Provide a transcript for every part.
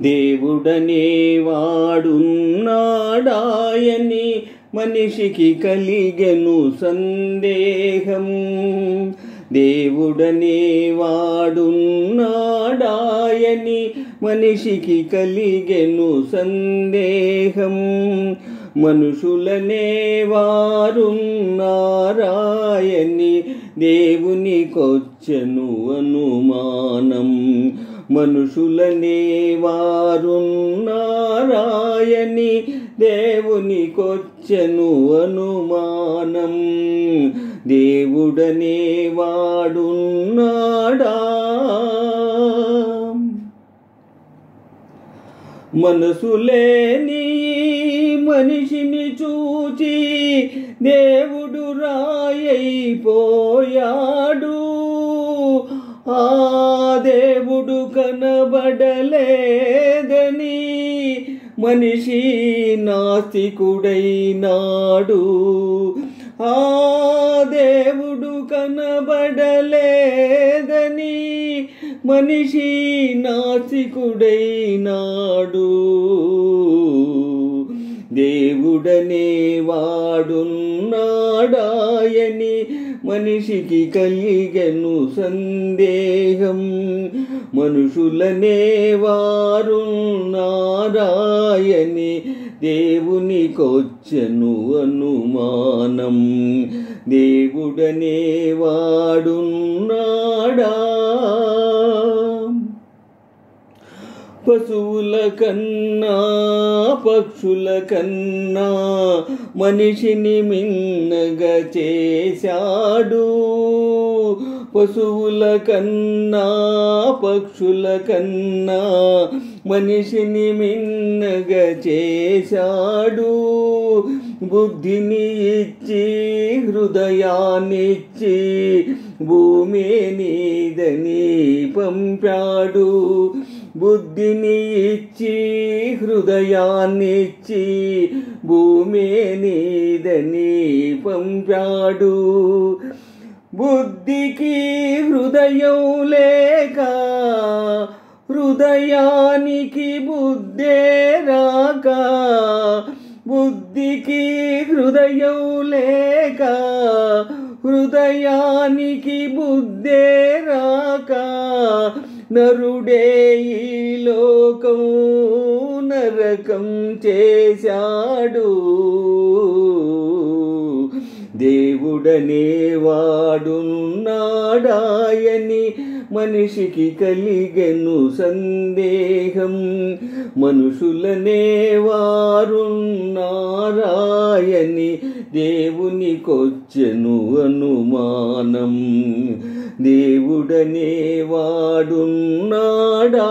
దేవుడనే వాడున్నాడాయని మనిషికి కలిగెను సందేహం. దేవుడనే వాడున్నాడాయని మనిషికి కలిగెను సందేహం. మనుషులనే వారున్నారాయని దేవునికొచ్చెను అనుమానం. మనుషులనే వారున్నారాయని దేవునికొచ్చెను అనుమానం. దేవుడనే వాడున్నాడా? మనసులేని మనిషిని చూచి దేవుడు రాయైపోయాడు. ఆ దేవుడు కనబడలేదని మనిషి నాస్తికుడైనాడు. ఆ దేవుడు కనబడలేదని మనిషి నాస్తికుడైనాడు. దేవుడనే వాడున్నాడాయని మనిషికి కలిగెను సందేహం. మనుషులనే వారున్నారాయని దేవునికొచ్చెను అనుమానం. దేవుడనే వాడున్నాడా? పశువుల కన్నా పక్షుల కన్నా మనిషిని మిన్నగా చేశాడు. పశువుల కన్నా పక్షుల కన్నా మనిషిని మిన్నగా చేశాడు. బుద్ధిని ఇచ్చి హృదయాన్నిచ్చి భూమి నీదని పంపాడు. బుద్ధిని ఇచ్చి హృదయాన్నిచ్చి భూమి నీదని పంపాడు. బుద్ధికి హృదయం లేక హృదయానికి బుద్ధే రాక. బుద్ధికి హృదయం లేక హృదయానికి బుద్ధే రాక. నరుడే ఈ లోకం నరకం చేశాడు. దేవుడనే వాడున్నాడాయని మనిషికి కలిగెను సందేహం. మనుషులనే వారున్నారాయని దేవునికొచ్చెను అనుమానం. దేవుడనే వాడున్నాడా?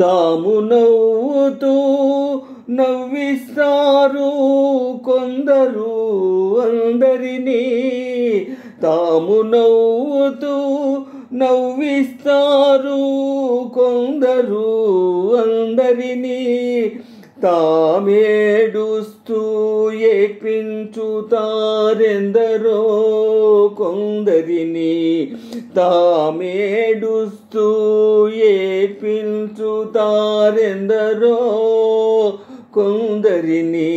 తాము నవ్వుతూ నవ్విస్తారు కొందరు అందరినీ. తాము నవ్వుతూ నవ్విస్తారు కొందరు అందరినీ. తామేడుస్తూ ఏడ్పించుతారెందరో కొందరిని. తామేడుస్తూ ఏడ్పించుతారెందరో కొందరిని.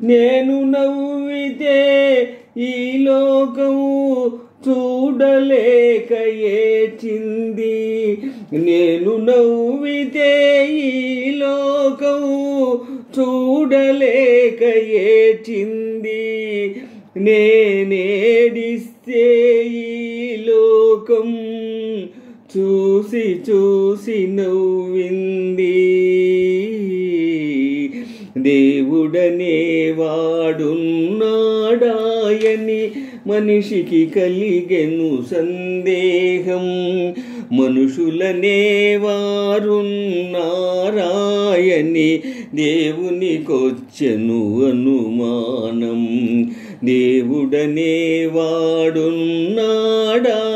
నేను నవ్వితే ఈ లోకం చూడలేక ఏడ్చింది. నేను నవ్వితే ఈ లోకం చూడలేక ఏడ్చింది. నేనేడిస్తే ఈ లోకం చూసి చూసి నవ్వింది. దేవుడనే వాడున్నాడాయని మనిషికి కలిగెను సందేహం. మనుషులనే వారున్నారాయని దేవునికొచ్చెను అనుమానం. దేవుడనే వాడున్నాడా?